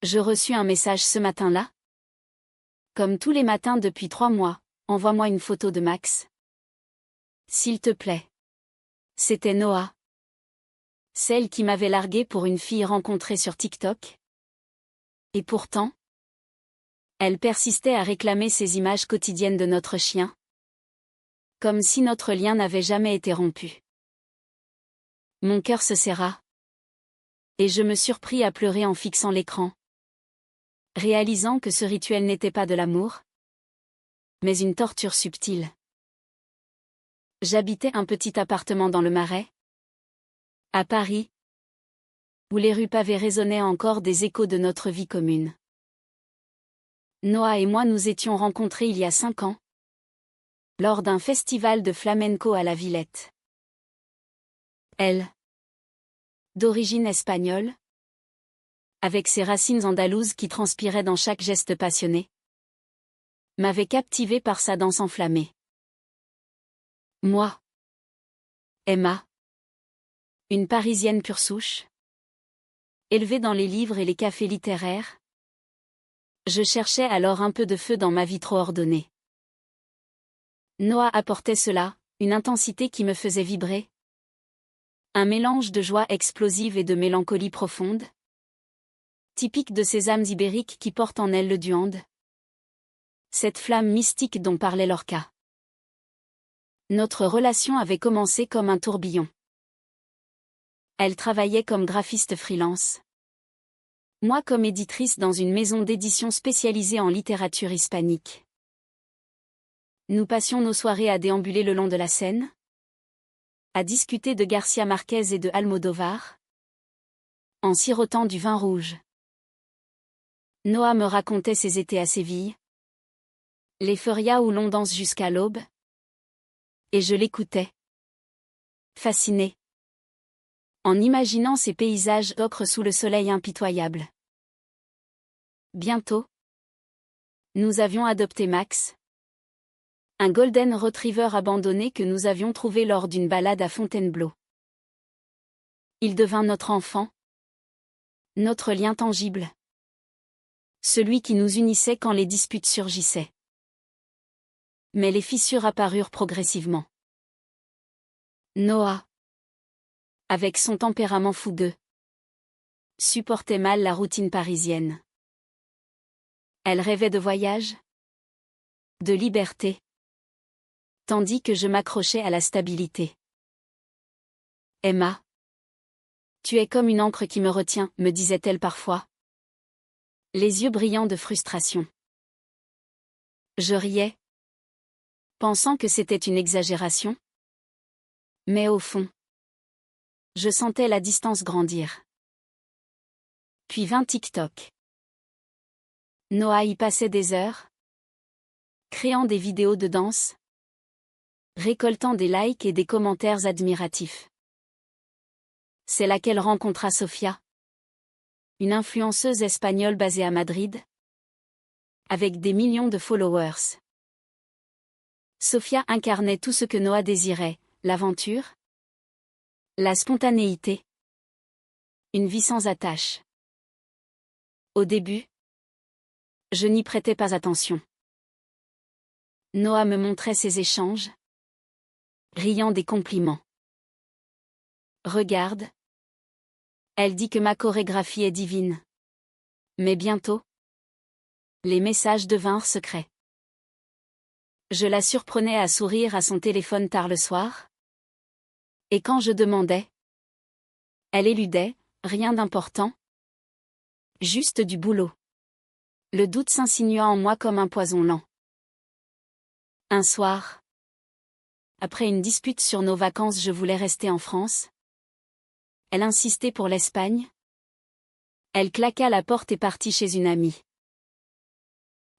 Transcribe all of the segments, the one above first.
Je reçus un message ce matin-là. Comme tous les matins depuis 3 mois, envoie-moi une photo de Max. S'il te plaît. C'était Noah. Celle qui m'avait larguée pour une fille rencontrée sur TikTok. Et pourtant, elle persistait à réclamer ces images quotidiennes de notre chien. Comme si notre lien n'avait jamais été rompu. Mon cœur se serra. Et je me surpris à pleurer en fixant l'écran. Réalisant que ce rituel n'était pas de l'amour, mais une torture subtile. J'habitais un petit appartement dans le Marais, à Paris, où les rues pavées résonnaient encore des échos de notre vie commune. Noah et moi nous étions rencontrés il y a 5 ans, lors d'un festival de flamenco à la Villette. Elle, d'origine espagnole, avec ses racines andalouses qui transpiraient dans chaque geste passionné, m'avait captivé par sa danse enflammée. Moi, Emma, une Parisienne pure souche, élevée dans les livres et les cafés littéraires, je cherchais alors un peu de feu dans ma vie trop ordonnée. Noah apportait cela, une intensité qui me faisait vibrer. Un mélange de joie explosive et de mélancolie profonde, typique de ces âmes ibériques qui portent en elles le duande. Cette flamme mystique dont parlait Lorca. Notre relation avait commencé comme un tourbillon. Elle travaillait comme graphiste freelance. Moi comme éditrice dans une maison d'édition spécialisée en littérature hispanique. Nous passions nos soirées à déambuler le long de la Seine, à discuter de Garcia Marquez et de Almodovar, en sirotant du vin rouge. Noah me racontait ses étés à Séville, les ferias où l'on danse jusqu'à l'aube, et je l'écoutais, fasciné, en imaginant ces paysages ocre sous le soleil impitoyable. Bientôt, nous avions adopté Max, un golden retriever abandonné que nous avions trouvé lors d'une balade à Fontainebleau. Il devint notre enfant, notre lien tangible, celui qui nous unissait quand les disputes surgissaient. Mais les fissures apparurent progressivement. Noah, avec son tempérament fougueux, supportait mal la routine parisienne. Elle rêvait de voyage, de liberté, tandis que je m'accrochais à la stabilité. Emma, tu es comme une encre qui me retient, me disait-elle parfois, les yeux brillants de frustration. Je riais, pensant que c'était une exagération. Mais au fond, je sentais la distance grandir. Puis vint TikTok. Noah y passait des heures, créant des vidéos de danse, récoltant des likes et des commentaires admiratifs. C'est là qu'elle rencontra Sofia, une influenceuse espagnole basée à Madrid, avec des millions de followers. Sofia incarnait tout ce que Noah désirait, l'aventure, la spontanéité, une vie sans attache. Au début, je n'y prêtais pas attention. Noah me montrait ses échanges, riant des compliments. Regarde. Elle dit que ma chorégraphie est divine. Mais bientôt, les messages devinrent secrets. Je la surprenais à sourire à son téléphone tard le soir. Et quand je demandais, elle éludait, rien d'important. Juste du boulot. Le doute s'insinua en moi comme un poison lent. Un soir, après une dispute sur nos vacances, je voulais rester en France. Elle insistait pour l'Espagne. Elle claqua la porte et partit chez une amie.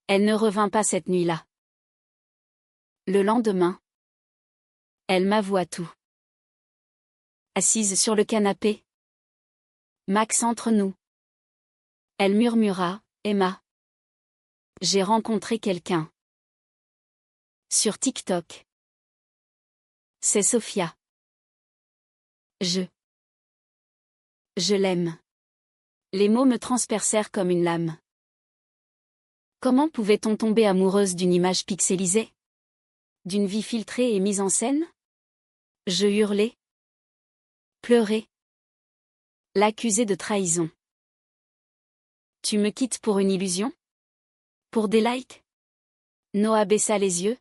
Elle ne revint pas cette nuit-là. Le lendemain, elle m'avoua tout. Assise sur le canapé. Max entre nous. Elle murmura, Emma. J'ai rencontré quelqu'un. Sur TikTok. C'est Sofia. Je l'aime. Les mots me transpercèrent comme une lame. Comment pouvait-on tomber amoureuse d'une image pixelisée? D'une vie filtrée et mise en scène? Je hurlai. Pleurai. L'accusai de trahison. Tu me quittes pour une illusion? Pour des likes? Noah baissa les yeux.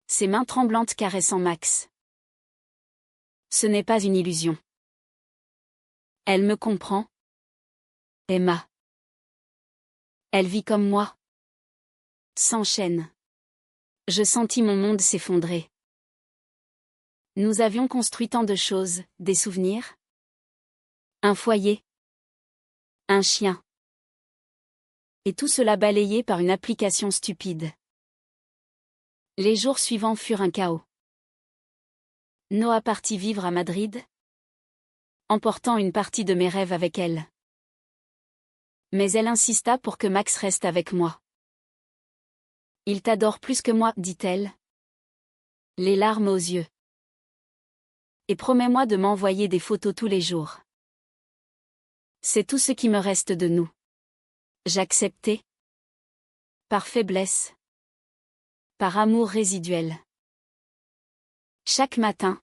Ses mains tremblantes caressant Max. Ce n'est pas une illusion. Elle me comprend. Emma. Elle vit comme moi. Sans chaîne. Je sentis mon monde s'effondrer. Nous avions construit tant de choses, des souvenirs. Un foyer. Un chien. Et tout cela balayé par une application stupide. Les jours suivants furent un chaos. Noah partit vivre à Madrid, emportant une partie de mes rêves avec elle. Mais elle insista pour que Max reste avec moi. Il t'adore plus que moi, dit-elle. Les larmes aux yeux. Et promets-moi de m'envoyer des photos tous les jours. C'est tout ce qui me reste de nous. J'acceptai. Par faiblesse. Par amour résiduel. Chaque matin,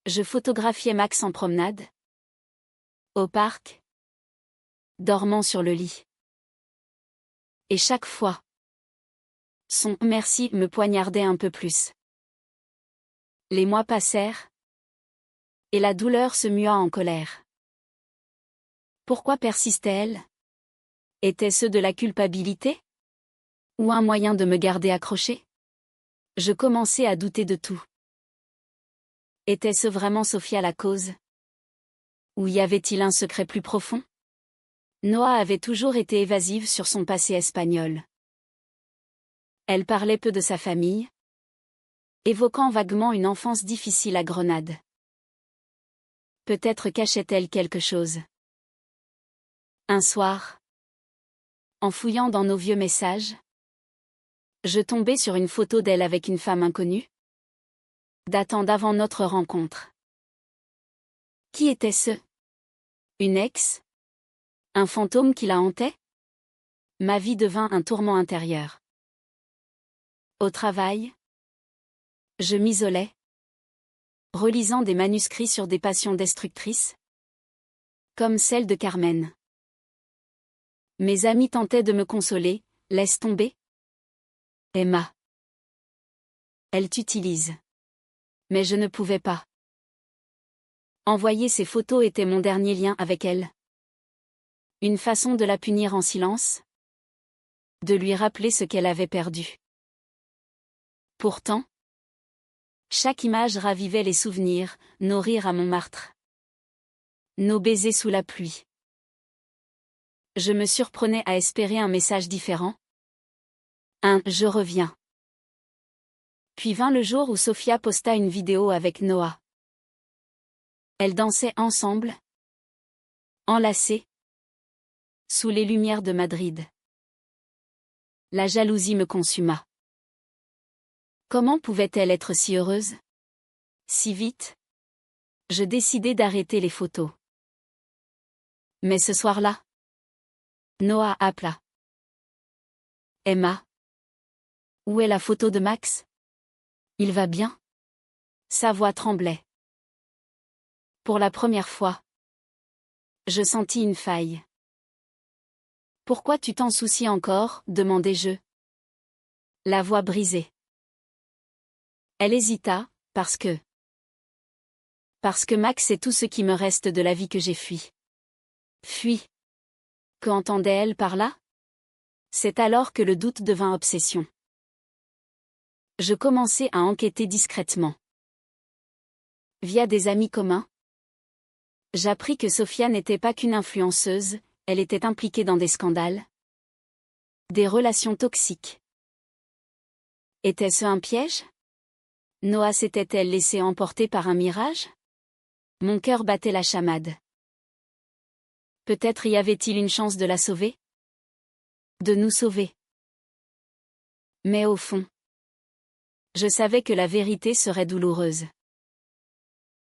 je photographiais Max en promenade. Au parc. Dormant sur le lit. Et chaque fois, son « merci » me poignardait un peu plus. Les mois passèrent. Et la douleur se mua en colère. Pourquoi persistait-elle? Était-ce de la culpabilité? Ou un moyen de me garder accroché? Je commençais à douter de tout. Était-ce vraiment Sofia la cause? Ou y avait-il un secret plus profond? Noah avait toujours été évasive sur son passé espagnol. Elle parlait peu de sa famille, évoquant vaguement une enfance difficile à Grenade. Peut-être cachait-elle quelque chose. Un soir, en fouillant dans nos vieux messages, je tombais sur une photo d'elle avec une femme inconnue, datant d'avant notre rencontre. Qui était-ce? Une ex? Un fantôme qui la hantait? Ma vie devint un tourment intérieur. Au travail, je m'isolais, relisant des manuscrits sur des passions destructrices, comme celle de Carmen. Mes amis tentaient de me consoler, laisse tomber. Emma. Elle t'utilise. Mais je ne pouvais pas. Envoyer ces photos était mon dernier lien avec elle. Une façon de la punir en silence. De lui rappeler ce qu'elle avait perdu. Pourtant, chaque image ravivait les souvenirs, nos rires à Montmartre. Nos baisers sous la pluie. Je me surprenais à espérer un message différent. Un « je reviens ». Puis vint le jour où Sofia posta une vidéo avec Noah. Elles dansaient ensemble, enlacées, sous les lumières de Madrid. La jalousie me consuma. Comment pouvait-elle être si heureuse? Si vite? Je décidai d'arrêter les photos. Mais ce soir-là, Noah appela. Emma. Où est la photo de Max? Il va bien? Sa voix tremblait. Pour la première fois, je sentis une faille. Pourquoi tu t'en soucies encore? Demandai-je. La voix brisée. Elle hésita, parce que Max est tout ce qui me reste de la vie que j'ai fui. Fui. Que entendait-elle par là? C'est alors que le doute devint obsession. Je commençai à enquêter discrètement. Via des amis communs, j'appris que Sofia n'était pas qu'une influenceuse, elle était impliquée dans des scandales. Des relations toxiques. Était-ce un piège? Noah s'était-elle laissée emporter par un mirage? Mon cœur battait la chamade. Peut-être y avait-il une chance de la sauver? De nous sauver. Mais au fond, je savais que la vérité serait douloureuse.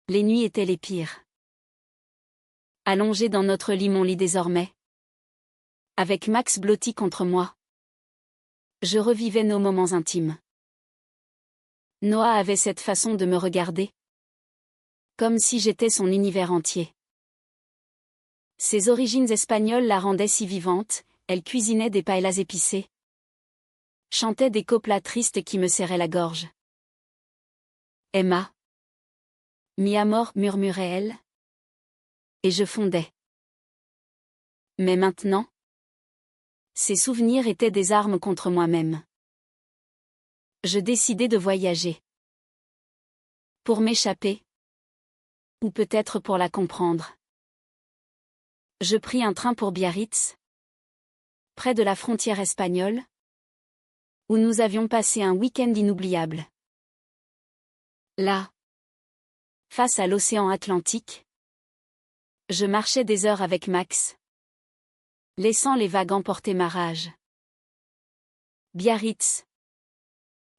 Les nuits étaient les pires. Allongé dans notre lit, mon lit désormais. Avec Max blotti contre moi. Je revivais nos moments intimes. Noah avait cette façon de me regarder. Comme si j'étais son univers entier. Ses origines espagnoles la rendaient si vivante, elle cuisinait des paellas épicées. Chantait des coplas tristes qui me serraient la gorge. Emma. Mi amor, murmurait-elle. Et je fondais. Mais maintenant, ces souvenirs étaient des armes contre moi-même. Je décidai de voyager. Pour m'échapper. Ou peut-être pour la comprendre. Je pris un train pour Biarritz, près de la frontière espagnole, où nous avions passé un week-end inoubliable. Là, face à l'océan Atlantique, je marchais des heures avec Max, laissant les vagues emporter ma rage. Biarritz,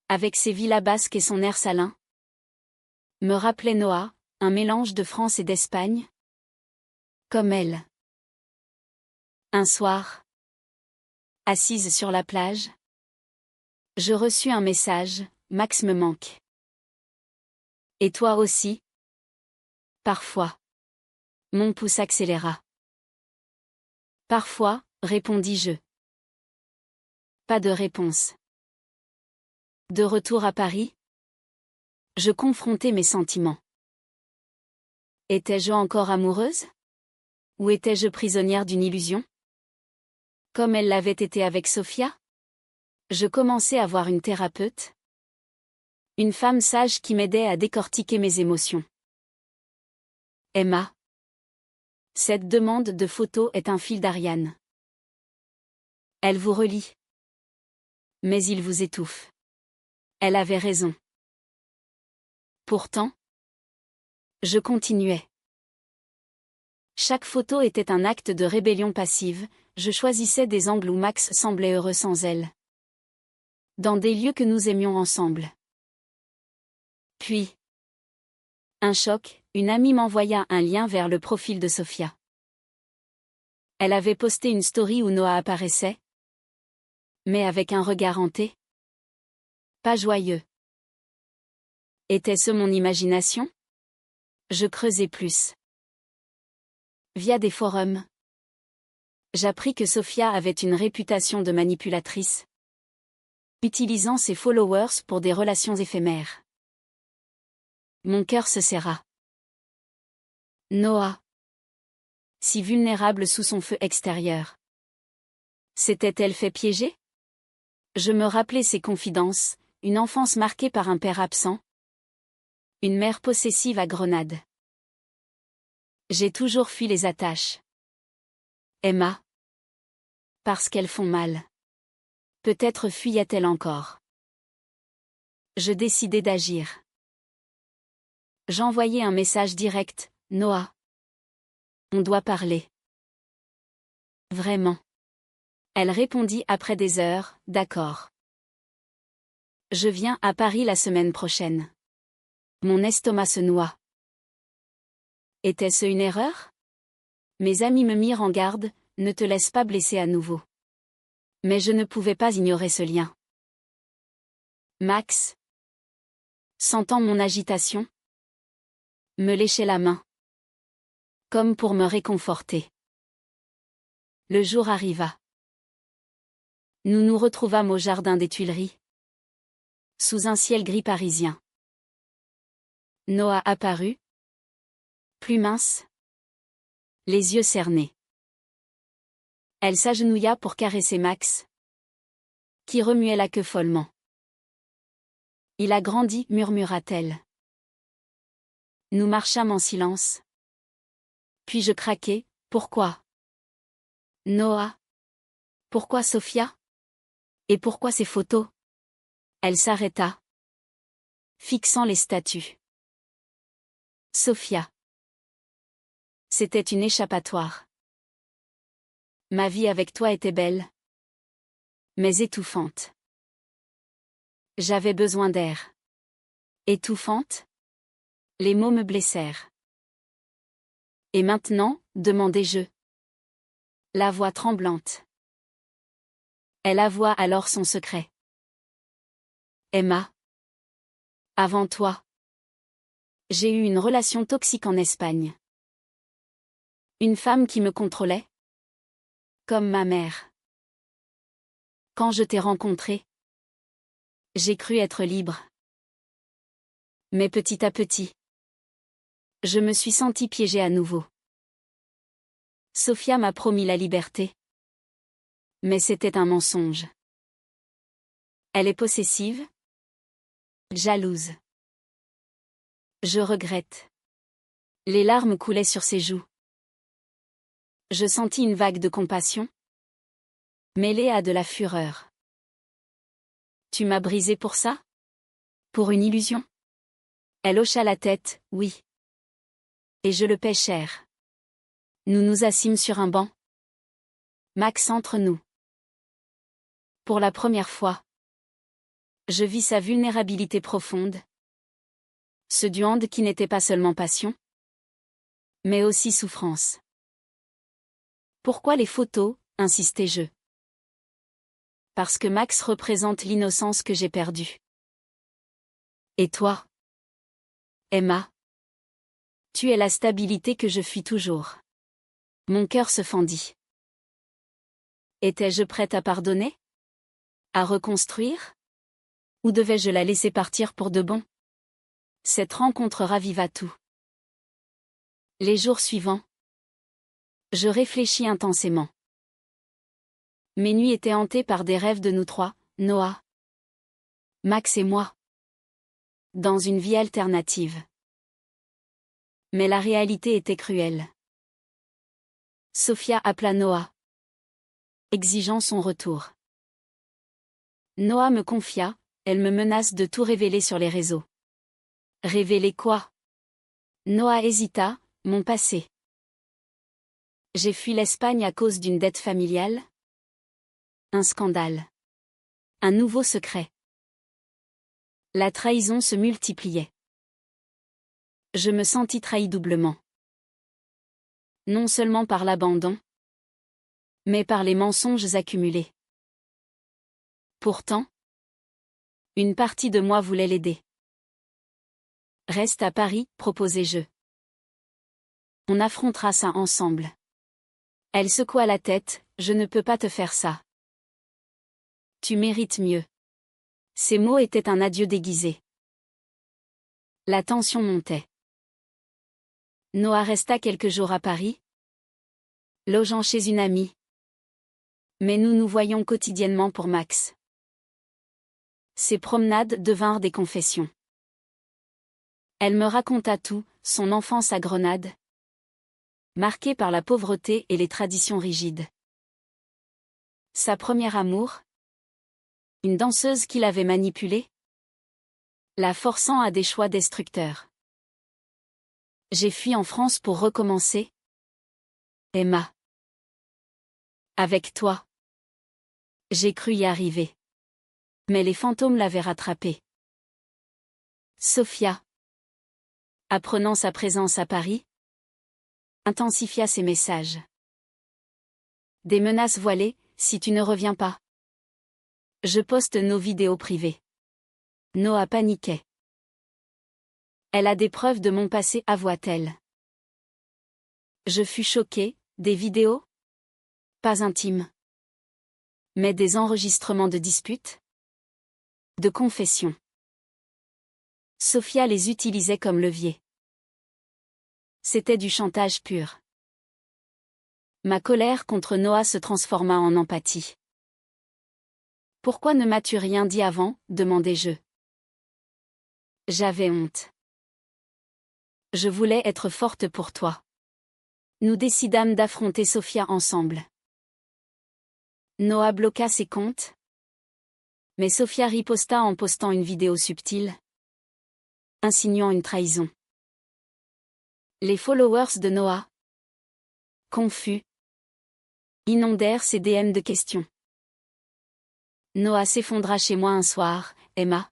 avec ses villas basques et son air salin, me rappelait Noah, un mélange de France et d'Espagne. Comme elle. Un soir, assise sur la plage, je reçus un message, Max me manque. Et toi aussi? Parfois. Mon pouce accéléra. Parfois, répondis-je. Pas de réponse. De retour à Paris, je confrontai mes sentiments. Étais-je encore amoureuse? Ou étais-je prisonnière d'une illusion? Comme elle l'avait été avec Sophia? Je commençais à voir une thérapeute. Une femme sage qui m'aidait à décortiquer mes émotions. Emma. Cette demande de photo est un fil d'Ariane. Elle vous relie. Mais il vous étouffe. Elle avait raison. Pourtant, je continuais. Chaque photo était un acte de rébellion passive, je choisissais des angles où Max semblait heureux sans elle. Dans des lieux que nous aimions ensemble. Puis, un choc, une amie m'envoya un lien vers le profil de Sophia. Elle avait posté une story où Noah apparaissait. Mais avec un regard hanté. Pas joyeux. Était-ce mon imagination? Je creusai plus. Via des forums. J'appris que Sophia avait une réputation de manipulatrice. Utilisant ses followers pour des relations éphémères. Mon cœur se serra. Noah. Si vulnérable sous son feu extérieur. S'était-elle fait piéger? Je me rappelais ses confidences, une enfance marquée par un père absent. Une mère possessive à Grenade. J'ai toujours fui les attaches. Emma. Parce qu'elles font mal. Peut-être fuyait-elle encore. Je décidai d'agir. J'envoyai un message direct, Noah. On doit parler. Vraiment. Elle répondit après des heures, d'accord. Je viens à Paris la semaine prochaine. Mon estomac se noie. Était-ce une erreur? Mes amis me mirent en garde, ne te laisse pas blesser à nouveau. Mais je ne pouvais pas ignorer ce lien. Max, sentant mon agitation, me léchait la main. Comme pour me réconforter. Le jour arriva. Nous nous retrouvâmes au jardin des Tuileries. Sous un ciel gris parisien. Noah apparut. Plus mince. Les yeux cernés. Elle s'agenouilla pour caresser Max. Qui remuait la queue follement. Il a grandi, murmura-t-elle. Nous marchâmes en silence. Puis je craquai, pourquoi? Noah. Pourquoi Sophia? Et pourquoi ces photos? Elle s'arrêta. Fixant les statues. Sophia. C'était une échappatoire. Ma vie avec toi était belle. Mais étouffante. J'avais besoin d'air. Étouffante? Les mots me blessèrent. Et maintenant, demandai-je. La voix tremblante. Elle avoua alors son secret. Emma. Avant toi. J'ai eu une relation toxique en Espagne. Une femme qui me contrôlait. Comme ma mère. Quand je t'ai rencontré, j'ai cru être libre. Mais petit à petit, je me suis sentie piégée à nouveau. Sofia m'a promis la liberté. Mais c'était un mensonge. Elle est possessive, jalouse. Je regrette. Les larmes coulaient sur ses joues. Je sentis une vague de compassion, mêlée à de la fureur. Tu m'as brisé pour ça? Pour une illusion? Elle hocha la tête, oui. Et je le paie cher. Nous nous assîmes sur un banc. Max entre nous. Pour la première fois, je vis sa vulnérabilité profonde. Ce duande qui n'était pas seulement passion, mais aussi souffrance. Pourquoi les photos, insistai-je. Parce que Max représente l'innocence que j'ai perdue. Et toi? Emma? Tu es la stabilité que je fuis toujours. Mon cœur se fendit. Étais-je prête à pardonner? À reconstruire? Ou devais-je la laisser partir pour de bon? Cette rencontre raviva tout. Les jours suivants, je réfléchis intensément. Mes nuits étaient hantées par des rêves de nous trois, Noah, Max et moi. Dans une vie alternative. Mais la réalité était cruelle. Sofia appela Noah, exigeant son retour. Noah me confia, elle me menace de tout révéler sur les réseaux. Révéler quoi? Noah hésita, mon passé. J'ai fui l'Espagne à cause d'une dette familiale. Un scandale. Un nouveau secret. La trahison se multipliait. Je me sentis trahi doublement. Non seulement par l'abandon, mais par les mensonges accumulés. Pourtant, une partie de moi voulait l'aider. Reste à Paris, proposai-je. On affrontera ça ensemble. Elle secoua la tête, je ne peux pas te faire ça. Tu mérites mieux. Ces mots étaient un adieu déguisé. La tension montait. Noah resta quelques jours à Paris, logeant chez une amie. Mais nous nous voyions quotidiennement pour Max. Ces promenades devinrent des confessions. Elle me raconta tout, son enfance à Grenade, marquée par la pauvreté et les traditions rigides. Sa première amour, une danseuse qui l'avait manipulée, la forçant à des choix destructeurs. J'ai fui en France pour recommencer. Emma. Avec toi. J'ai cru y arriver. Mais les fantômes l'avaient rattrapée. Sofia, apprenant sa présence à Paris, intensifia ses messages. Des menaces voilées, si tu ne reviens pas. Je poste nos vidéos privées. Noah paniquait. Elle a des preuves de mon passé, avoua-t-elle. Je fus choquée, des vidéos? Pas intimes. Mais des enregistrements de disputes? De confessions. Sofia les utilisait comme levier. C'était du chantage pur. Ma colère contre Noah se transforma en empathie. Pourquoi ne m'as-tu rien dit avant, demandai-je. J'avais honte. Je voulais être forte pour toi. Nous décidâmes d'affronter Sofia ensemble. Noah bloqua ses comptes. Mais Sofia riposta en postant une vidéo subtile, insinuant une trahison. Les followers de Noah, confus, inondèrent ses DM de questions. Noah s'effondra chez moi un soir, Emma.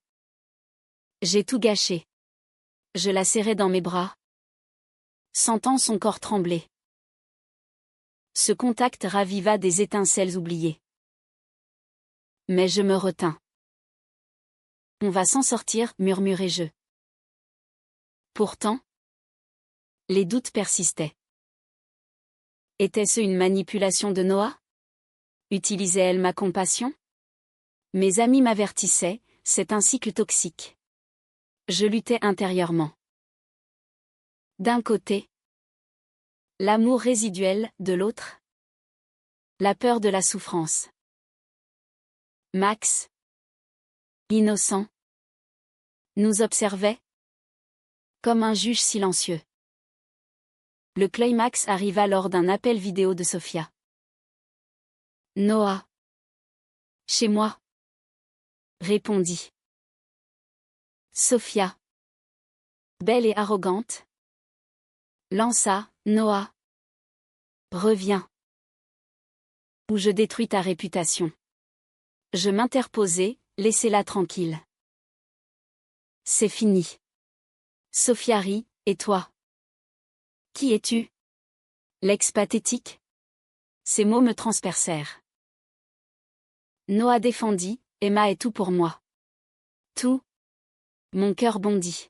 J'ai tout gâché. Je la serrai dans mes bras, sentant son corps trembler. Ce contact raviva des étincelles oubliées. Mais je me retins. On va s'en sortir, murmurai-je. Pourtant, les doutes persistaient. Était-ce une manipulation de Noah? Utilisait-elle ma compassion? Mes amis m'avertissaient, c'est un cycle toxique. Je luttais intérieurement. D'un côté, l'amour résiduel, de l'autre, la peur de la souffrance. Max, innocent, nous observait comme un juge silencieux. Le climax arriva lors d'un appel vidéo de Sophia. Noah. Chez moi. Répondit. Sophia. Belle et arrogante. Lança, Noah. Reviens. Ou je détruis ta réputation. Je m'interposai, laissez-la tranquille. C'est fini. Sophia rit, et toi? Qui es-tu? L'ex pathétique? Ces mots me transpercèrent. Noah défendit, Emma est tout pour moi. Tout. Mon cœur bondit.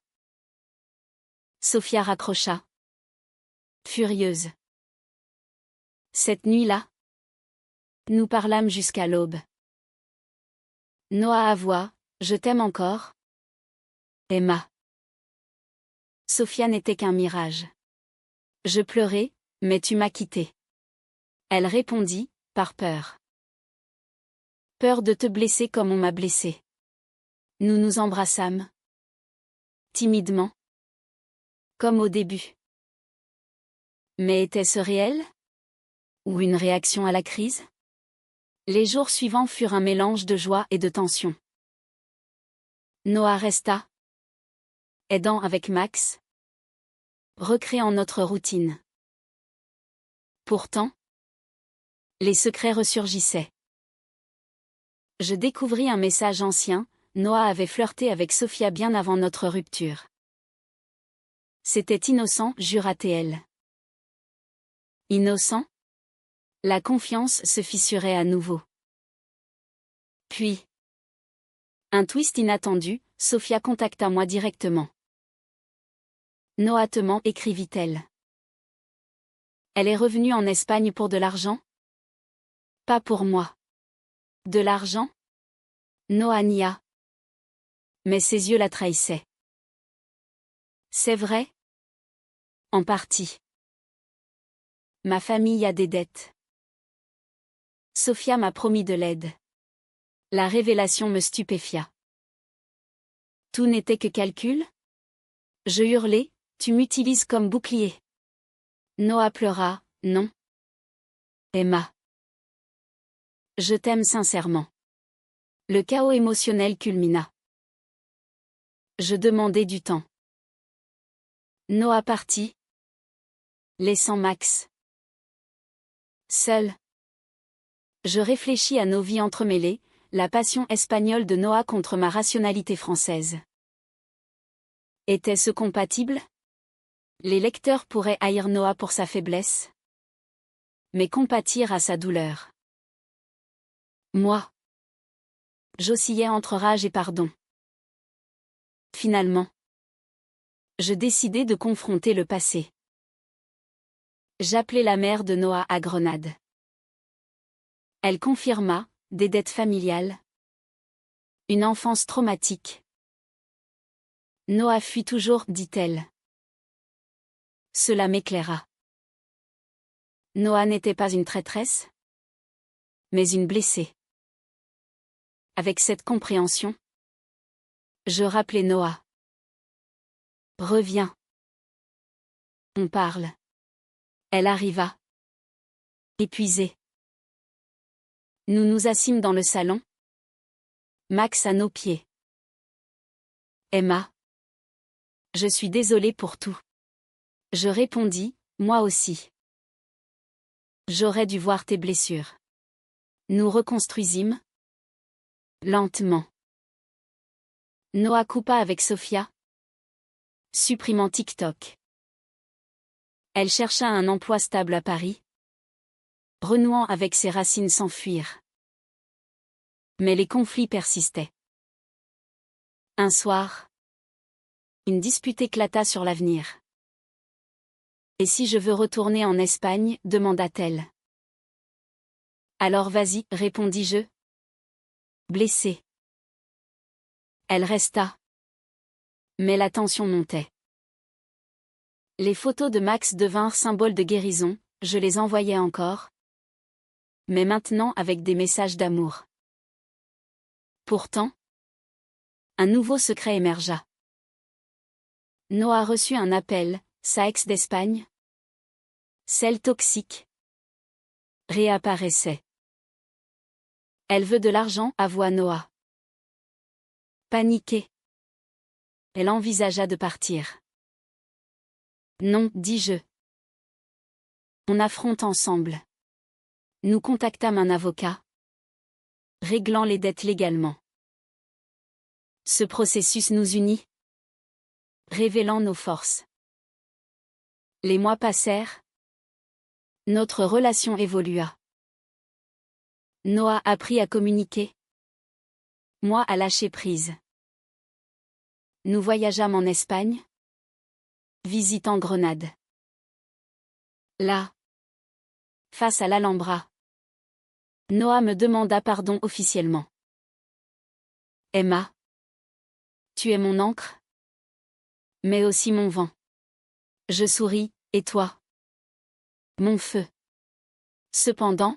Sophia raccrocha. Furieuse. Cette nuit-là, nous parlâmes jusqu'à l'aube. Noah avoua, je t'aime encore? Emma. Sophia n'était qu'un mirage. Je pleurai, mais tu m'as quitté. Elle répondit, par peur. Peur de te blesser comme on m'a blessé. Nous nous embrassâmes. Timidement. Comme au début. Mais était-ce réel? Ou une réaction à la crise? Les jours suivants furent un mélange de joie et de tension. Noah resta. Aidant avec Max. Recréant notre routine. Pourtant, les secrets ressurgissaient. Je découvris un message ancien, Noah avait flirté avec Sophia bien avant notre rupture. C'était innocent, jura-t-elle. Innocent? La confiance se fissurait à nouveau. Puis, un twist inattendu, Sophia contacta moi directement. Noah te ment, écrivit-elle. Elle est revenue en Espagne pour de l'argent? Pas pour moi. De l'argent? Noah nia. Mais ses yeux la trahissaient. C'est vrai? En partie. Ma famille a des dettes. Sophia m'a promis de l'aide. La révélation me stupéfia. Tout n'était que calcul? Je hurlai, tu m'utilises comme bouclier. Noah pleura, non. Emma. Je t'aime sincèrement. Le chaos émotionnel culmina. Je demandai du temps. Noah partit, laissant Max. Seul. Je réfléchis à nos vies entremêlées, la passion espagnole de Noah contre ma rationalité française. Était-ce compatible? Les lecteurs pourraient haïr Noah pour sa faiblesse, mais compatir à sa douleur. Moi, j'oscillais entre rage et pardon. Finalement, je décidai de confronter le passé. J'appelai la mère de Noah à Grenade. Elle confirma, des dettes familiales. Une enfance traumatique. Noah fuit toujours, dit-elle. Cela m'éclaira. Noah n'était pas une traîtresse, mais une blessée. Avec cette compréhension, je rappelai Noah. Reviens. On parle. Elle arriva. Épuisée. Nous nous assîmes dans le salon. Max à nos pieds. Emma. Je suis désolée pour tout. Je répondis, moi aussi. J'aurais dû voir tes blessures. Nous reconstruisîmes. Lentement. Noah coupa avec Sophia. Supprimant TikTok. Elle chercha un emploi stable à Paris. renouant avec ses racines sans fuir. Mais les conflits persistaient. Un soir, une dispute éclata sur l'avenir. Et si je veux retourner en Espagne, demanda-t-elle. Alors vas-y, répondis-je. Blessée. Elle resta. Mais la tension montait. Les photos de Max devinrent symboles de guérison, je les envoyais encore. Mais maintenant avec des messages d'amour. Pourtant, un nouveau secret émergea. Noah reçut un appel, sa ex d'Espagne, celle toxique, réapparaissait. Elle veut de l'argent, avoua Noah. Paniquée, elle envisagea de partir. Non, dis-je. On affronte ensemble. Nous contactâmes un avocat, réglant les dettes légalement. Ce processus nous unit, révélant nos forces. Les mois passèrent. Notre relation évolua. Noah apprit à communiquer. Moi à lâcher prise. Nous voyageâmes en Espagne, visitant Grenade. Là, face à l'Alhambra, Noah me demanda pardon officiellement. Emma, tu es mon ancre, mais aussi mon vent. Je souris, et toi? Mon feu. Cependant,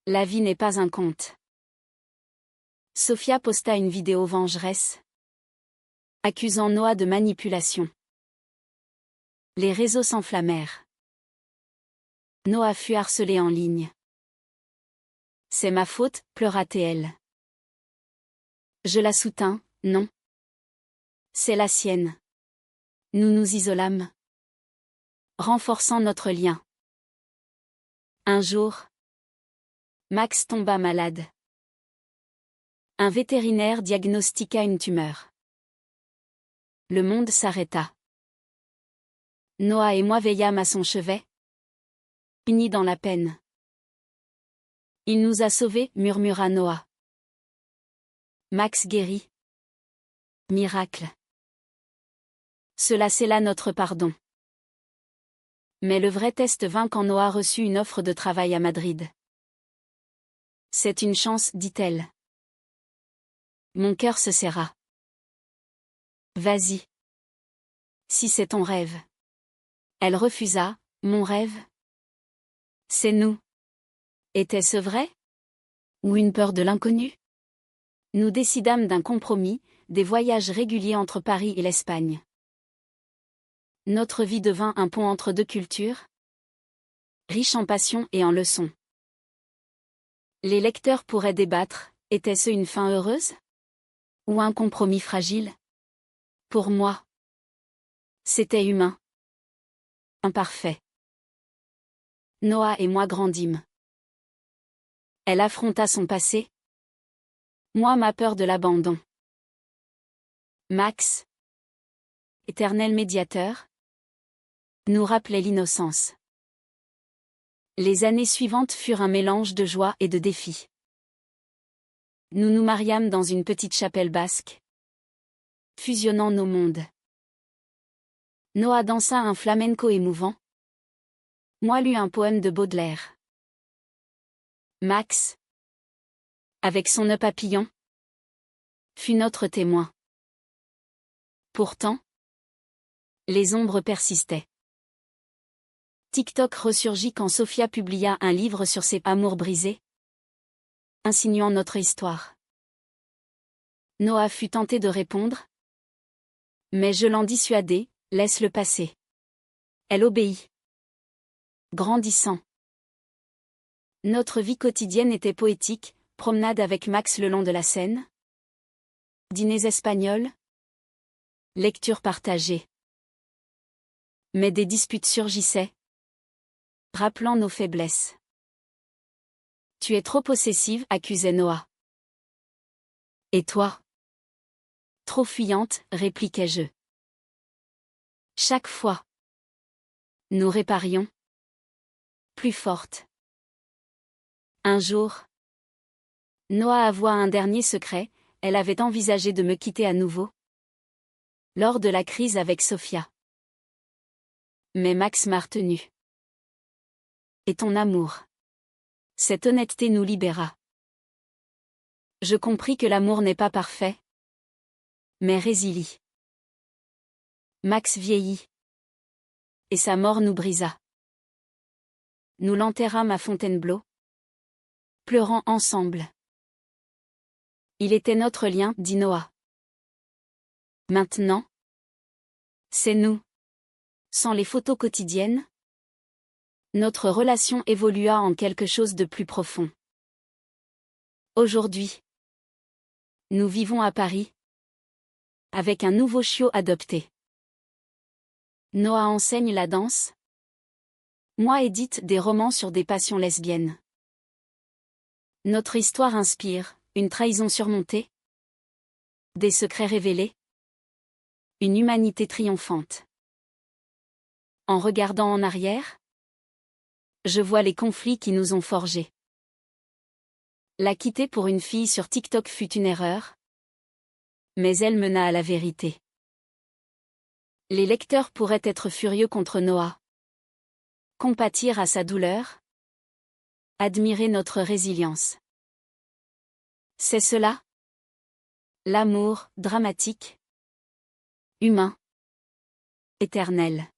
la vie n'est pas un conte. Sophia posta une vidéo vengeresse, accusant Noah de manipulation. Les réseaux s'enflammèrent. Noah fut harcelé en ligne. C'est ma faute, pleura-t-elle. Je la soutins, non. C'est la sienne. Nous nous isolâmes, renforçant notre lien. Un jour, Max tomba malade. Un vétérinaire diagnostiqua une tumeur. Le monde s'arrêta. Noah et moi veillâmes à son chevet, unis dans la peine. Il nous a sauvés, murmura Noah. Max guérit. Miracle. Cela scella notre pardon. Mais le vrai test vint quand Noah reçut une offre de travail à Madrid. C'est une chance, dit-elle. Mon cœur se serra. Vas-y. Si c'est ton rêve. Elle refusa, mon rêve. C'est nous. Était-ce vrai? Ou une peur de l'inconnu? Nous décidâmes d'un compromis, des voyages réguliers entre Paris et l'Espagne. Notre vie devint un pont entre deux cultures, riche en passion et en leçons. Les lecteurs pourraient débattre, était-ce une fin heureuse? Ou un compromis fragile? Pour moi, c'était humain. Imparfait. Noah et moi grandîmes. Elle affronta son passé. Moi ma peur de l'abandon. Max, éternel médiateur, nous rappelait l'innocence. Les années suivantes furent un mélange de joie et de défis. Nous nous mariâmes dans une petite chapelle basque, fusionnant nos mondes. Noah dansa un flamenco émouvant. Moi lus un poème de Baudelaire. Max, avec son nœud papillon, fut notre témoin. Pourtant, les ombres persistaient. TikTok ressurgit quand Sophia publia un livre sur ses amours brisés, insinuant notre histoire. Noah fut tenté de répondre, mais je l'en dissuadai, laisse-le passer. Elle obéit. Grandissant. Notre vie quotidienne était poétique, promenade avec Max le long de la Seine, dîners espagnols, lectures partagées. Mais des disputes surgissaient, rappelant nos faiblesses. Tu es trop possessive, accusait Noah. Et toi? Trop fuyante, répliquai-je. Chaque fois, nous réparions, plus fortes. Un jour, Noah avoua un dernier secret, elle avait envisagé de me quitter à nouveau. Lors de la crise avec Sophia. Mais Max m'a retenu. Et ton amour. Cette honnêteté nous libéra. Je compris que l'amour n'est pas parfait, mais résilie. Max vieillit. Et sa mort nous brisa. Nous l'enterrâmes à Fontainebleau, pleurant ensemble. Il était notre lien, dit Noah. Maintenant, c'est nous. Sans les photos quotidiennes, notre relation évolua en quelque chose de plus profond. Aujourd'hui, nous vivons à Paris, avec un nouveau chiot adopté. Noah enseigne la danse. Moi édite des romans sur des passions lesbiennes. Notre histoire inspire, une trahison surmontée, des secrets révélés, une humanité triomphante. En regardant en arrière, je vois les conflits qui nous ont forgés. La quitter pour une fille sur TikTok fut une erreur, mais elle mena à la vérité. Les lecteurs pourraient être furieux contre Noah. Compatir à sa douleur. Admirer notre résilience. C'est cela? L'amour, dramatique. Humain. Éternel.